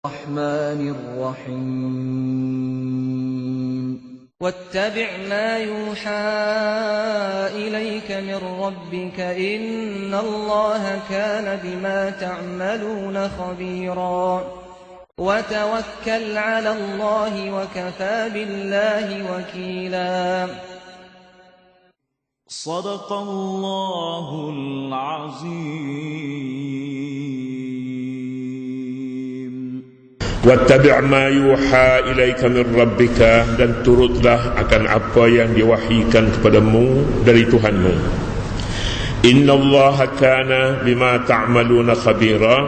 الرحمن الرحيم واتبع ما يوحى إليك من ربك إن الله كان بما تعملون خبيرا وتوكل على الله وكفى بالله وكيلا صدق الله العظيم. Wattabi' ma yuha ilaika min rabbika, dan turutlah akan apa yang diwahyukan kepadamu dari Tuhanmu. Innallaha kana bima ta'maluna khabira,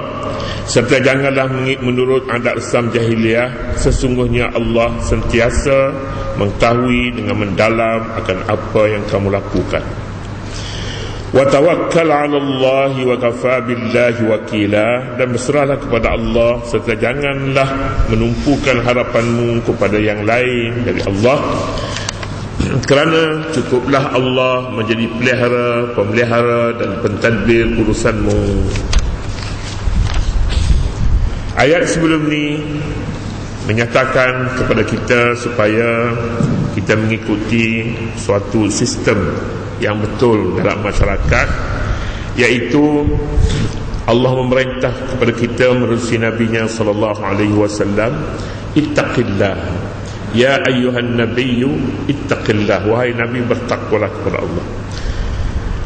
serta janganlah menurut adat Islam jahiliyah, sesungguhnya Allah sentiasa mengetahui dengan mendalam akan apa yang kamu lakukan. Wa tawakkal 'ala Allah wa kafa billahi wakila, dan berserahlah kepada Allah serta janganlah menumpukan harapanmu kepada yang lain dari Allah, kerana cukuplah Allah menjadi pemelihara dan pentadbir urusanmu. Ayat sebelum ni menyatakan kepada kita supaya kita mengikuti suatu sistem yang betul dalam masyarakat, iaitu Allah memerintah kepada kita menerusi Nabi-Nya sallallahu alaihi wasallam, ittaqillah ya ayyuhan nabiyyu ittaqillah, wahai Nabi bertakwalah kepada Allah.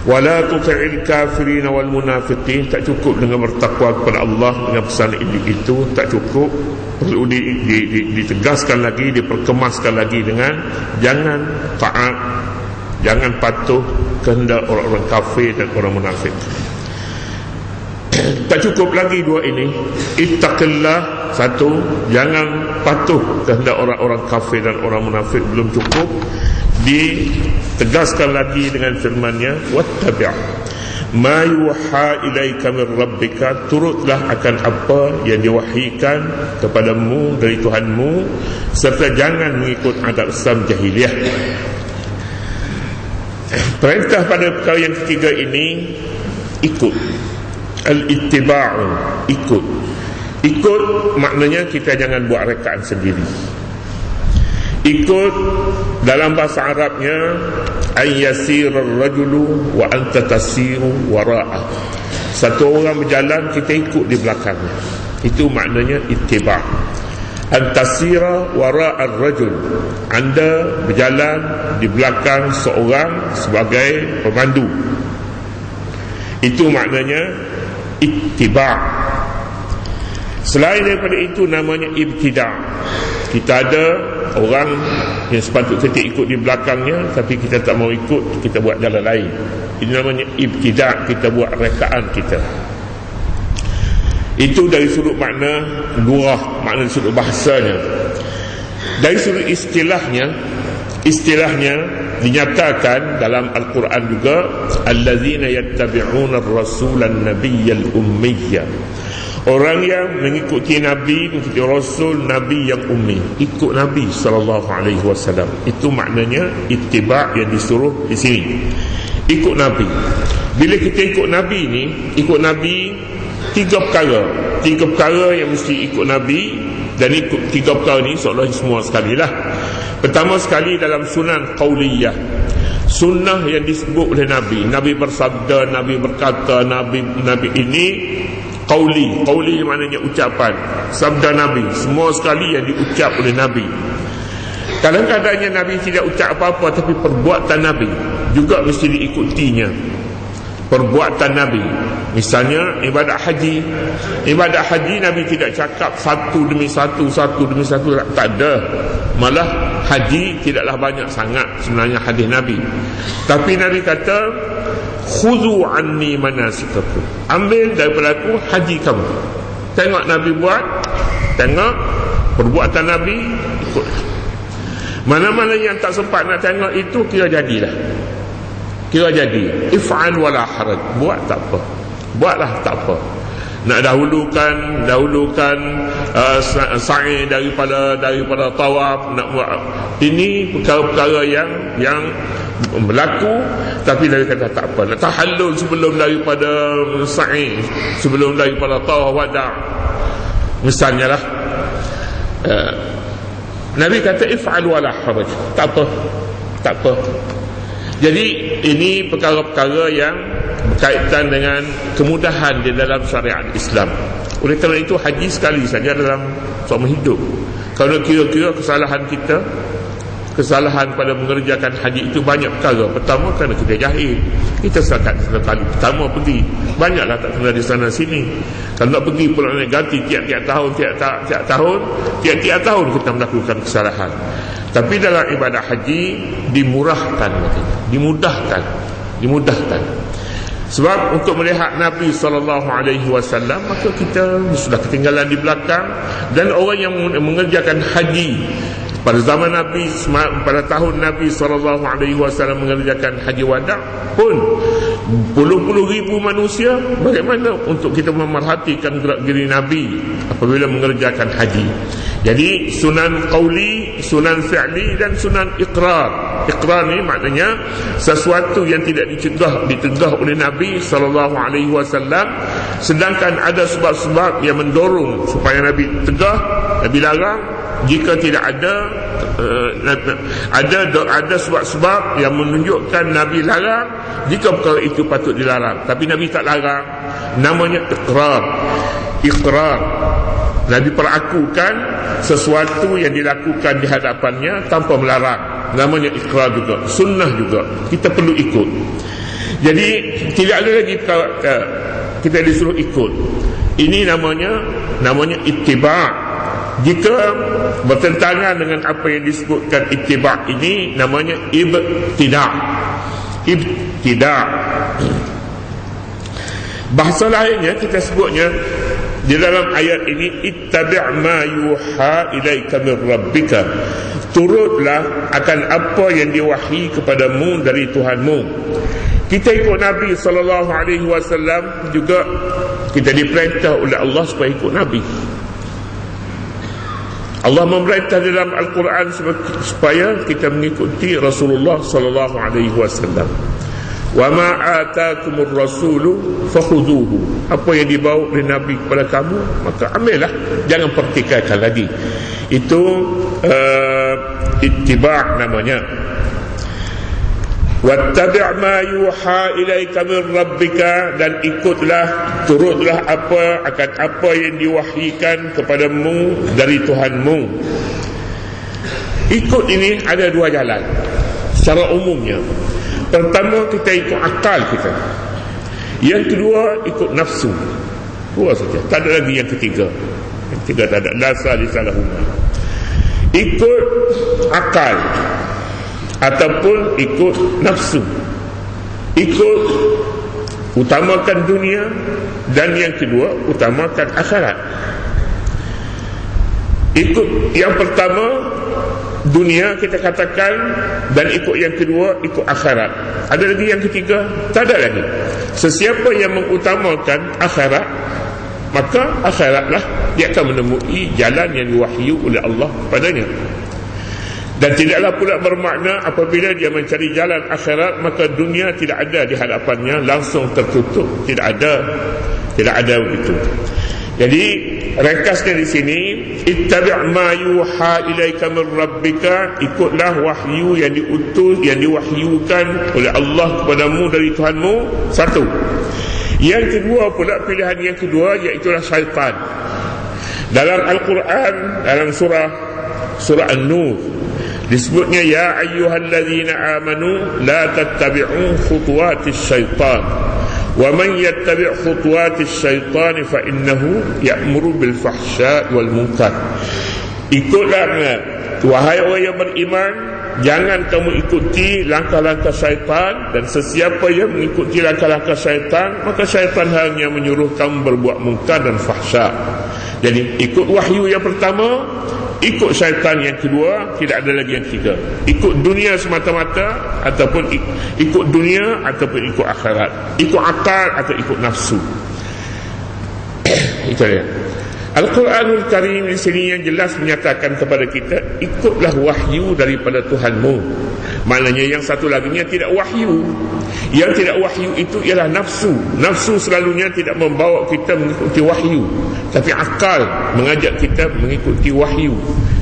Wala tuti'il kafirin wal munafiqin, tak cukup dengan bertakwa kepada Allah dengan pesan itu, tak cukup, perlu ditegaskan lagi, diperkemaskan lagi dengan jangan taat, jangan patuh kehendak orang-orang kafir dan orang munafik. Tak cukup lagi dua ini, ittaqillah satu, jangan patuh kehendak orang-orang kafir dan orang munafik, belum cukup, ditegaskan lagi dengan firman-Nya, wattabi' ma yuha ilaika min rabbika, turutlah akan apa yang diwahyukan kepadamu dari Tuhanmu, serta jangan mengikut adat Islam jahiliyah. Perintah pada perkara yang ketiga ini, ikut. Al-ittiba'u, ikut. Ikut maknanya kita jangan buat rekaan sendiri. Ikut dalam bahasa Arabnya ayyasirar rajulu wa anta tasiru wara'ah, satu orang berjalan, kita ikut di belakangnya. Itu maknanya ittiba'. Antasira wara'ar rajul, anda berjalan di belakang seorang sebagai pemandu. Itu maknanya ittiba'. Selain daripada itu namanya ibtida'. Kita ada orang yang sepatutnya kita ikut di belakangnya, tapi kita tak mau ikut, kita buat jalan lain. Ini namanya ibtida', kita buat rekaan kita. Itu dari sudut makna lurah, makna sudut bahasanya. Dari sudut istilahnya dinyatakan dalam Al-Quran juga, allazina yattabi'una ar-rasulan nabiyyal ummiyya, orang yang mengikuti Nabi, mengikuti Rasul, Nabi yang ummi, ikut Nabi SAW. Itu maknanya ittiba' yang disuruh di sini. Ikut Nabi. Bila kita ikut Nabi ni, ikut Nabi tiga perkara yang mesti ikut Nabi. Dan ikut tiga perkara ni seolah semua sekali lah. Pertama sekali dalam sunan qauliyah, sunnah yang disebut oleh Nabi. Nabi bersabda, Nabi berkata, Nabi ini qauli maknanya ucapan, sabda Nabi, semua sekali yang diucap oleh Nabi. Kadang-kadangnya Nabi tidak ucap apa-apa, tapi perbuatan Nabi juga mesti diikutinya. Perbuatan Nabi, misalnya ibadat haji Nabi tidak cakap satu demi satu, tak ada. Malah haji tidaklah banyak sangat sebenarnya hadis Nabi, tapi Nabi kata khudhu anni manasikakum, ambil daripada aku haji kamu. Tengok Nabi buat, tengok perbuatan Nabi, ikut. Mana-mana yang tak sempat nak tengok itu, kira jadilah, kira jadi. If'al wala haraj, buat tak apa, buatlah tak apa. Nak dahulukan sa'i daripada tawaf, nak buat ini perkara-perkara yang berlaku, tapi Nabi kata tak apa. Nak tahallul sebelum daripada sa'i, sebelum daripada tawaf wada', misalnya lah, Nabi kata if'al wala haraj, tak apa. Jadi ini perkara-perkara yang berkaitan dengan kemudahan di dalam syariat Islam. Oleh kerana itu haji sekali saja dalam seumur hidup. Kalau kira-kira kesalahan kita, kesalahan pada mengerjakan haji itu banyak perkara. Pertama kerana kita jahil, kita setakat sekali pertama pergi, banyaklah tak kena di sana sini. Kalau nak pergi pula nak ganti tiap-tiap tahun kita melakukan kesalahan. Tapi dalam ibadah haji dimurahkan, dimudahkan. Sebab untuk melihat Nabi SAW, maka kita sudah ketinggalan di belakang. Dan orang yang mengerjakan haji pada zaman Nabi, pada tahun Nabi SAW mengerjakan haji wada pun puluh-puluh ribu manusia. Bagaimana untuk kita memerhatikan gerak geri Nabi apabila mengerjakan haji? Jadi sunan qauli, sunan fi'li dan sunan iqrar. Iqrar ni maknanya sesuatu yang tidak ditegah oleh Nabi SAW, sedangkan ada sebab-sebab yang mendorong supaya Nabi tegah, Nabi larang. Jika tidak ada sebab-sebab yang menunjukkan Nabi larang, jika perkara itu patut dilarang, tapi Nabi tak larang, namanya iqrar. Nabi perakukan sesuatu yang dilakukan di hadapannya tanpa melarang, namanya iqrar juga, sunnah juga, kita perlu ikut. Jadi tidak ada lagi kita disuruh ikut. Ini namanya ittiba'. Jika bertentangan dengan apa yang disebutkan ittiba' ini, namanya ibtida'. Bahasa lainnya kita sebutnya di dalam ayat ini, ittabi' ma yuha ilaika min rabbika, turutlah akan apa yang diwahyi kepadamu dari Tuhanmu. Kita ikut Nabi SAW juga, kita diperintah oleh Allah supaya ikut Nabi. Allah memerintah dalam Al-Quran supaya kita mengikuti Rasulullah sallallahu alaihi wasallam. Wa ma ataakumur rasulu fakhudhuhu, apa yang dibawa oleh Nabi kepada kamu maka ambillah, jangan pertikaikan lagi. Itu ittiba' namanya. Wattabi' ma yuha ilaika min rabbika, dan turutlah apa yang diwahyikan kepadamu dari Tuhanmu. Ikut ini ada dua jalan secara umumnya. Pertama, kita ikut akal kita. Yang kedua, ikut nafsu. Dua saja, tak ada lagi yang ketiga. Yang ketiga tak ada. La salisalahuma. Ikut akal ataupun ikut nafsu. Ikut, utamakan dunia, dan yang kedua utamakan akhirat. Ikut yang pertama dunia kita katakan, dan ikut yang kedua ikut akhirat. Ada lagi yang ketiga? Tak ada lagi. Sesiapa yang mengutamakan akhirat, maka akhiratlah dia akan menemui jalan yang diwahyu oleh Allah kepadanya. Dan tidaklah pula bermakna apabila dia mencari jalan akhirat maka dunia tidak ada di hadapannya, langsung tertutup. Tidak ada begitu. Jadi ringkasnya di sini, ittabi' ma yuha ilaika min rabbika, ikutlah wahyu yang diutus, yang diwahyukan oleh Allah kepadamu dari Tuhanmu. Satu. Yang kedua pula, pilihan yang kedua, iaitulah syaitan. Dalam Al-Quran, dalam surah An-Nur, disebutnya ya ayyuhallazina amanu la tattabi'u khutuwatis syaitan wa man yattabi' khutuwatis syaitan fa innahu ya'muru bil fahsya'i wal munkar. Ikutlah, wahai orang yang beriman, jangan kamu ikuti langkah-langkah syaitan, dan sesiapa yang mengikuti langkah-langkah syaitan maka syaitan hanya menyuruh kamu berbuat munkar dan fahsya. Jadi ikut wahyu yang pertama, ikut syaitan yang kedua, tidak ada lagi yang ketiga. Ikut dunia semata-mata, ataupun ikut dunia, ataupun ikut akhirat. Ikut akal atau ikut nafsu. Itu dia. Al-Quranul Karim di sini yang jelas menyatakan kepada kita, ikutlah wahyu daripada Tuhanmu. Maknanya yang satu laginya tidak wahyu. Yang tidak wahyu itu ialah nafsu. Nafsu selalunya tidak membawa kita mengikuti wahyu, tapi akal mengajak kita mengikuti wahyu.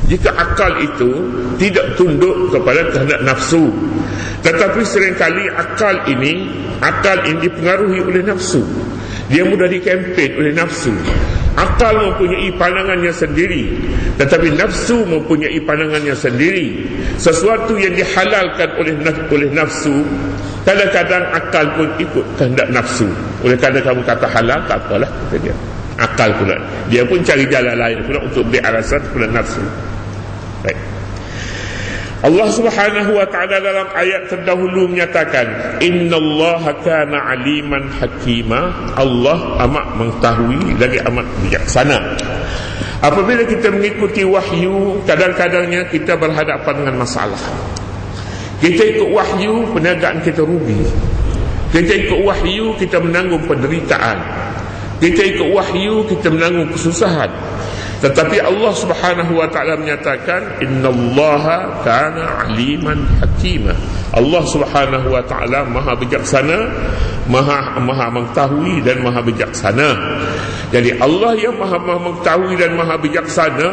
Jika akal itu tidak tunduk kepada kehendak nafsu, tetapi seringkali akal ini dipengaruhi oleh nafsu. Dia mudah dikempen oleh nafsu. Akal mempunyai pandangannya sendiri, tetapi nafsu mempunyai pandangannya sendiri. Sesuatu yang dihalalkan oleh nafsu, kadang-kadang akal pun ikut kehendak nafsu. Oleh kerana kamu kata halal, tak apalah, kata dia. Akal pula, dia pun cari jalan lain pula untuk beri alasan kepada nafsu. Baik. Allah Subhanahu wa ta'ala dalam ayat terdahulu menyatakan, innallaha kana aliman hakima. Allah amat mengetahui lagi amat bijaksana. Apabila kita mengikuti wahyu, kadang-kadangnya kita berhadapan dengan masalah. Kita ikut wahyu, perniagaan kita rugi. Kita ikut wahyu, kita menanggung penderitaan. Kita ikut wahyu, kita menanggung kesusahan. Tetapi Allah Subhanahu wa ta'ala menyatakan, innallaha kana aliman hakima. Allah Subhanahu wa ta'ala maha bijaksana, maha mengetahui dan maha bijaksana. Jadi Allah yang maha mengetahui dan maha bijaksana,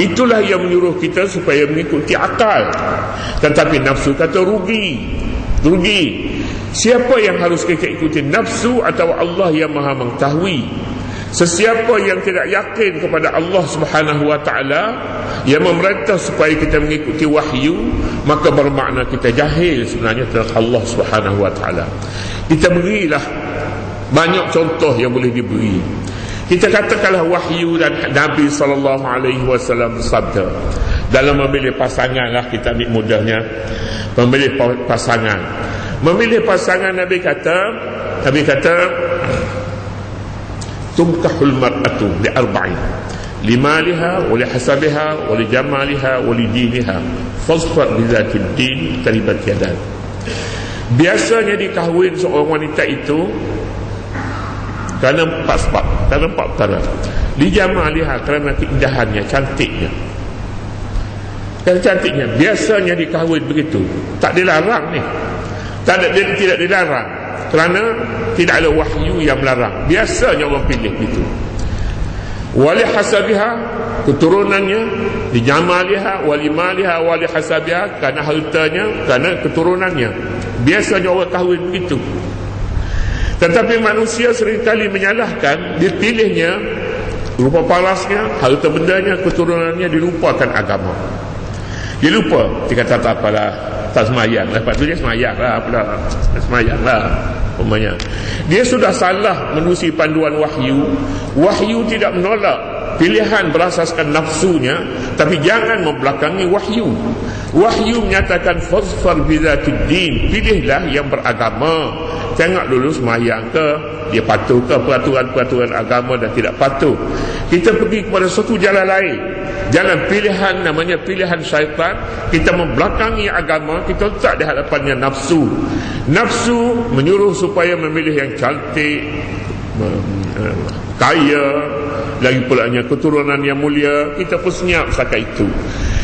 itulah yang menyuruh kita supaya mengikuti akal. Tetapi nafsu kata rugi. Siapa yang harus kita ikuti, nafsu atau Allah yang maha mengetahui? Sesiapa yang tidak yakin kepada Allah Subhanahu wa ta'ala, yang memerintah supaya kita mengikuti wahyu, maka bermakna kita jahil sebenarnya tentang Allah Subhanahu wa ta'ala. Kita berilah banyak contoh yang boleh diberi. Kita katakanlah wahyu dan Nabi SAW bersabda, dalam memilih pasangan lah, kita ambil mudahnya, memilih pasangan. Memilih pasangan, Nabi kata tunkahul mar'atu li arba'in, limaliha wa li hasabiha wa li jamaliha wa li diniha fasfar li dzatid din taribat yadan. Biasanya dikahwin seorang wanita itu kerana empat sebab, kerana empat perkara. Li jamaliha, kerana keindahannya, cantiknya. Kerana cantiknya, biasanya dikahwin begitu. Tak dilarang ni. Tidak dilarang, kerana tidak ada wahyu yang melarang. Biasanya orang pilih itu. Wali hasabiha, keturunannya, di jamaliha, wali maliha, wali hasabiha, kerana hartanya, kerana keturunannya. Biasanya orang kahwin begitu. Tetapi manusia seringkali menyalahkan, dipilihnya rupa parasnya, harta bendanya, keturunannya, dilupakan agama. Dia lupa, dia kata tak apalah, tak semayang. Lepas tu dia semayang lah pula. Semayang lah umpamanya. Dia sudah salah menerusi panduan wahyu. Wahyu tidak menolak pilihan berasaskan nafsunya, tapi jangan membelakangi wahyu. Wahyu menyatakan fasfar bidzatid din, pilihlah yang beragama. Tengok dulu semayang ke, dia patuh ke peraturan-peraturan agama dan tidak patuh. Kita pergi kepada suatu jalan lain, jalan pilihan, namanya pilihan syaitan. Kita membelakangi agama, kita letak di hadapannya nafsu. Nafsu menyuruh supaya memilih yang cantik, kaya, lagi pulanya keturunan yang mulia. Kita pun senyap setakat itu.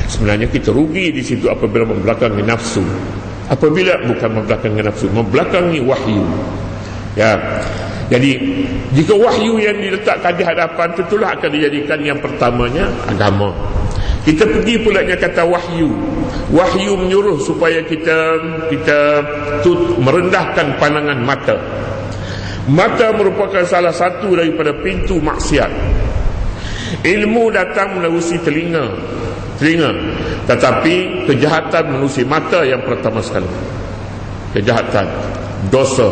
Sebenarnya kita rugi di situ apabila membelakangi nafsu. Apabila bukan membelakangi nafsu, membelakangi wahyu. Ya. Jadi jika wahyu yang diletakkan di hadapan, tentulah akan dijadikan yang pertamanya agama. Kita pergi pulanya kata wahyu. Wahyu menyuruh supaya kita merendahkan pandangan mata. Mata merupakan salah satu daripada pintu maksiat. Ilmu datang menerusi telinga, tetapi kejahatan menerusi mata yang pertama sekali. Kejahatan, dosa.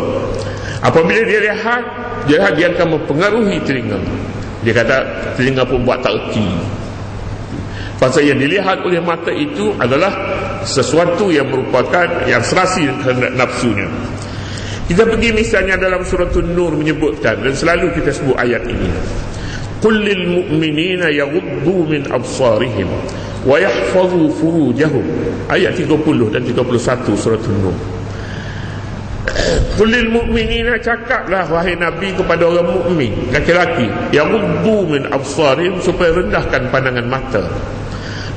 Apabila dia lihat, dia akan mempengaruhi telinga. Dia kata telinga pun buat tak erti. Pasal yang dilihat oleh mata itu adalah sesuatu yang merupakan yang serasi dengan nafsunya. Kita pergi misalnya dalam surah An-Nur menyebutkan, dan selalu kita sebut ayat ini, qul lil mu'minina yaghuddu min absarihim wa yahfazu furujahum. Ayat 30 dan 31 surah An-Nur. Kulil mu'minina, cakaplah wahai Nabi kepada orang mukmin laki-laki, yaghuddu min absarihim, supaya rendahkan pandangan mata.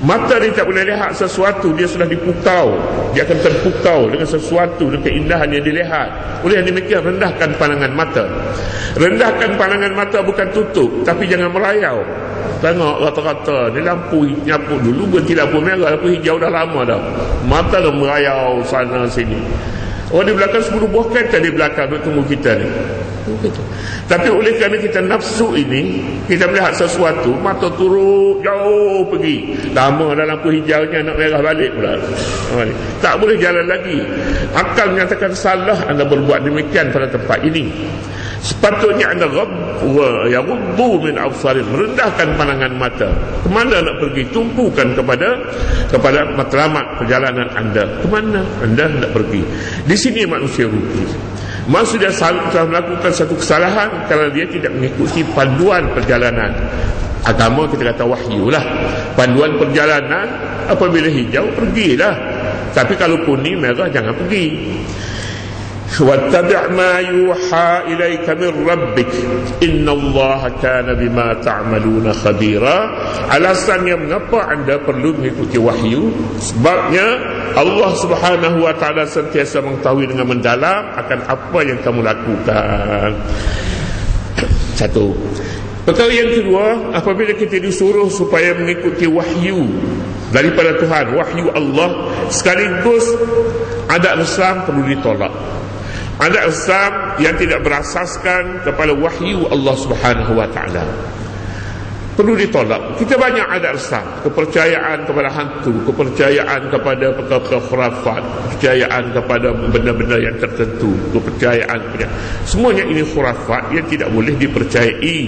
Mata dia tak boleh lihat sesuatu, dia sudah dipukau, dia akan terpukau dengan sesuatu, dengan keindahan yang dilihat. Oleh demikian, rendahkan pandangan mata. Rendahkan pandangan mata bukan tutup, tapi jangan merayau. Tengok rata-rata ni lampu nyapu dulu, berhenti lampu merah, lampu hijau dah lama dah, mata dah merayau sana sini. Orang di belakang 10 buah kereta di belakang untuk tunggu kita ni. Tapi oleh kerana kita nafsu ini, kita melihat sesuatu, mata turun jauh pergi, lama dah lampu hijaunya nak merah balik pula. Tak boleh jalan lagi. Akal menyatakan salah anda berbuat demikian pada tempat ini. Sepatutnya anda yaghuddu min absarihim, merendahkan pandangan mata. Kemana nak pergi? Tumpukan kepada matlamat perjalanan anda. Kemana anda nak pergi? Di sini manusia rugi. Manusia telah melakukan satu kesalahan kerana dia tidak mengikuti panduan perjalanan. Agama kita kata wahyu lah. Panduan perjalanan, apabila hijau pergilah, tapi kalau kuning merah jangan pergi. wattabi' ma yuha ilaika min rabbik innallaha kana bima ta'maluna khabira. Alasannya mengapa anda perlu mengikuti wahyu, sebabnya Allah Subhanahu wa taala sentiasa mengetahui dengan mendalam akan apa yang kamu lakukan. Satu. Perkara yang kedua, apabila kita disuruh supaya mengikuti wahyu daripada Tuhan, wahyu Allah, sekaligus adat Islam perlu ditolak. Adat Islam yang tidak berasaskan kepada wahyu Allah Subhanahu wa taala perlu ditolak. Kita banyak adat Islam, kepercayaan kepada hantu, kepercayaan kepada perkara khurafat, kepercayaan kepada benda-benda yang tertentu, kepercayaan semuanya ini khurafat yang tidak boleh dipercayai,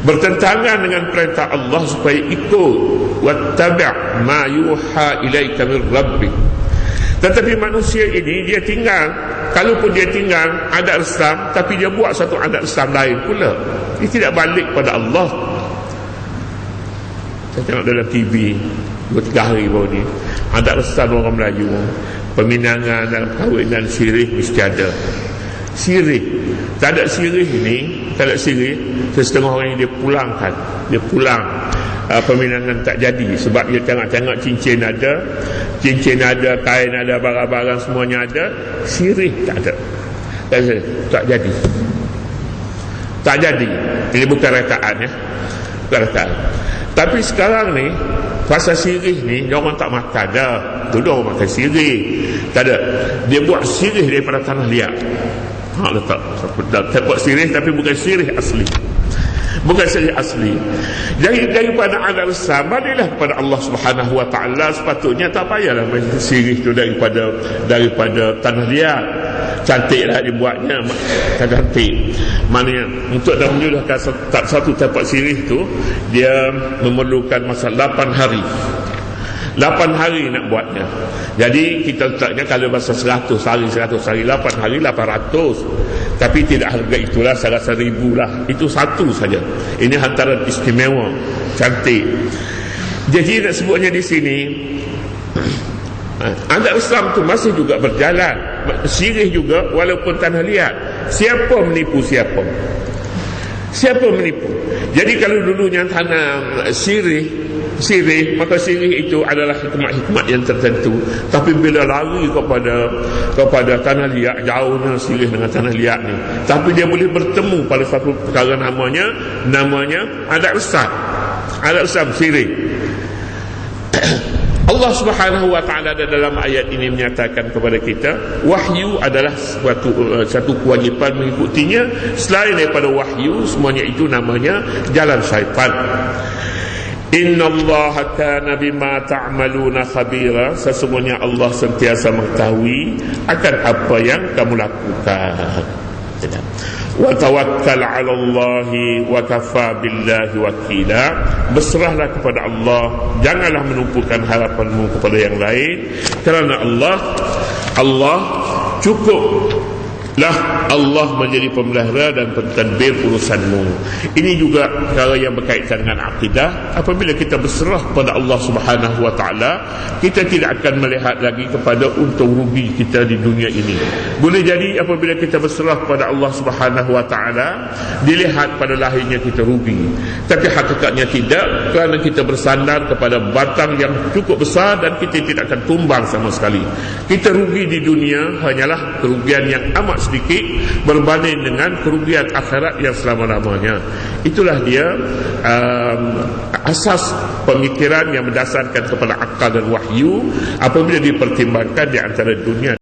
bertentangan dengan perintah Allah supaya ikut wattabi' ma yuha ilaika min rabbik. Tetapi manusia ini dia tinggal, kalaupun dia tinggal adat Islam, tapi dia buat satu adat Islam lain pula. Dia tidak balik pada Allah. Saya tengok dalam TV 2-3 hari baru ni, adat Islam orang Melayu, peminangan dalam kahwinan sirih mesti ada. Sirih, tak ada sirih ni, tak ada sirih, setengah orang yang dia pulangkan, dia pulang, peminangan tak jadi sebab dia tengok-tengok cincin ada, kain ada, barang-barang semuanya ada, sirih tak ada. Tak jadi. Ini bukan rekaan ya, bukan rekaan. Tapi sekarang ni pasal sirih ni, dia orang tak makan dah. Dulu orang makan sirih, tak ada. Dia buat sirih daripada tanah liat. Letak buat sirih, tapi bukan sirih asli, bukan sirih asli. Jadi daripada adat Islam, baliklah kepada Allah Subhanahu wa taala. Sepatutnya tak payahlah main sirih tu daripada tanah liat. Cantiklah dibuatnya, cantik. Maknanya untuk dah menyudahkan satu tapak sirih tu, dia memerlukan masa 8 hari. 8 hari nak buatnya. Jadi kita letaknya kalau bahasa 100 hari, 8 hari 800. Tapi tidak harga itulah, saya rasa 1000 lah. Itu satu saja. Ini hantaran istimewa, cantik. Jadi nak sebutnya di sini, adat Islam tu masih juga berjalan, sirih juga walaupun tanah liat. Siapa menipu siapa? Siapa menipu? Jadi kalau dulunya tanah sirih, maka sirih itu adalah hikmat-hikmat yang tertentu. Tapi bila lari kepada tanah liat, jauhnya sirih dengan tanah liat ni, tapi dia boleh bertemu pada satu perkara namanya adat Islam. Adat Islam sirih. Allah Subhanahu wa taala dalam ayat ini menyatakan kepada kita, wahyu adalah satu kewajipan mengikutinya. Selain daripada wahyu, semuanya itu namanya jalan syaitan. Innallaha kana bima ta'maluna khabira. Sesungguhnya Allah sentiasa mengetahui akan apa yang kamu lakukan. Wa tawakkal 'ala Allahi wa kafa billahi wakila. Berserahlah kepada Allah, janganlah menumpukan harapanmu kepada yang lain, kerana Allah cukup lah Allah menjadi pemelihara dan pentadbir urusanmu. Ini juga perkara yang berkaitan dengan akidah. Apabila kita berserah pada Allah Subhanahu wa taala, kita tidak akan melihat lagi kepada untung rugi kita di dunia ini. Boleh jadi apabila kita berserah pada Allah Subhanahu wa taala, dilihat pada lahirnya kita rugi. Tapi hakikatnya tidak, kerana kita bersandar kepada batang yang cukup besar dan kita tidak akan tumbang sama sekali. Kita rugi di dunia hanyalah kerugian yang amat sedikit berbanding dengan kerugian akhirat yang selama-lamanya. Itulah dia asas pemikiran yang berdasarkan kepada akal dan wahyu apabila dipertimbangkan di antara dunia